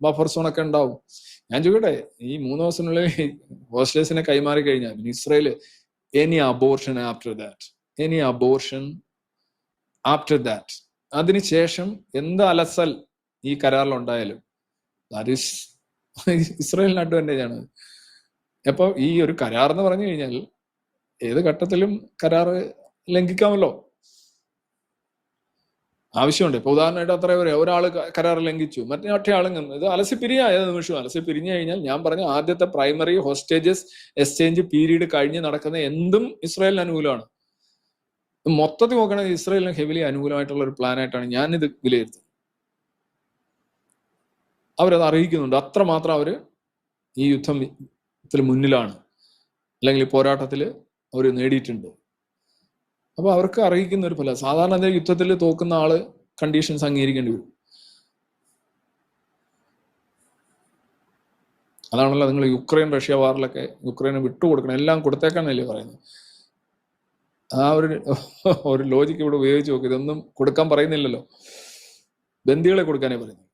Buffer സോണൊക്കെ ഉണ്ടാവും. ഞാൻ ചോദിക്കട്ടെ, ഈ 3 ദിവസത്തിനുള്ളിൽ ഹോസ്റ്റേഴ്സിനെ കൈമാറി കഴിഞ്ഞാൽ Israel any abortion after that അതിനുശേഷം എന്ത് അലസൽ ഈ കരാറിലുണ്ടായാലും ദാറ്റ് ഈസ് ഇസ്രായേലിന് അഡ്വാൻറ്റേജ് ആണ്. അപ്പൊ ഈ ഒരു കരാർ എന്ന് പറഞ്ഞു കഴിഞ്ഞാൽ ഏത് ഘട്ടത്തിലും കരാറ് ലംഘിക്കാമല്ലോ, ആവശ്യമുണ്ട്. ഇപ്പൊ ഉദാഹരണമായിട്ട് അത്ര ഒരാൾ കരാർ ലംഘിച്ചു, മറ്റേ ആളും ഇത് അലസിപ്പിരിഞ്ഞ ഏത് നിമിഷവും അലസിപ്പിരിഞ്ഞു കഴിഞ്ഞാൽ ഞാൻ പറഞ്ഞ ആദ്യത്തെ പ്രൈമറി ഹോസ്റ്റേജസ് എക്സ്ചേഞ്ച് പീരീഡ് കഴിഞ്ഞ് നടക്കുന്ന എന്തും ഇസ്രായേലിന് അനുകൂലമാണ്. മൊത്തത്തിൽ നോക്കണമെങ്കിൽ ഇസ്രായേലിന് ഹെവിലി അനുകൂലമായിട്ടുള്ള ഒരു പ്ലാനായിട്ടാണ് ഞാനിത് വിലയിരുത്തുന്നത്. അവരത് അറിയിക്കുന്നുണ്ട്, അത്രമാത്രം അവര് ഈ യുദ്ധത്തിൽ മുന്നിലാണ്, അല്ലെങ്കിൽ ഈ പോരാട്ടത്തിൽ അവർ നേടിയിട്ടുണ്ട്. അപ്പൊ അവർക്ക് അറിയിക്കുന്ന ഒരു ഫലം. സാധാരണ യുദ്ധത്തിൽ തോക്കുന്ന ആള് കണ്ടീഷൻസ് അംഗീകരിക്കേണ്ടി വരും. അതാണല്ലോ നിങ്ങൾ യുക്രൈൻ റഷ്യ വാറിലൊക്കെ യുക്രൈനെ വിട്ടുകൊടുക്കണം, എല്ലാം കൊടുത്തേക്കാന്നല്ലേ പറയുന്നത്. ആ ഒരു ലോജിക്ക് ഇവിടെ ഉപയോഗിച്ച് നോക്കി. ഇതൊന്നും കൊടുക്കാൻ പറയുന്നില്ലല്ലോ, ബന്ദികളെ കൊടുക്കാനേ പറയുന്നു.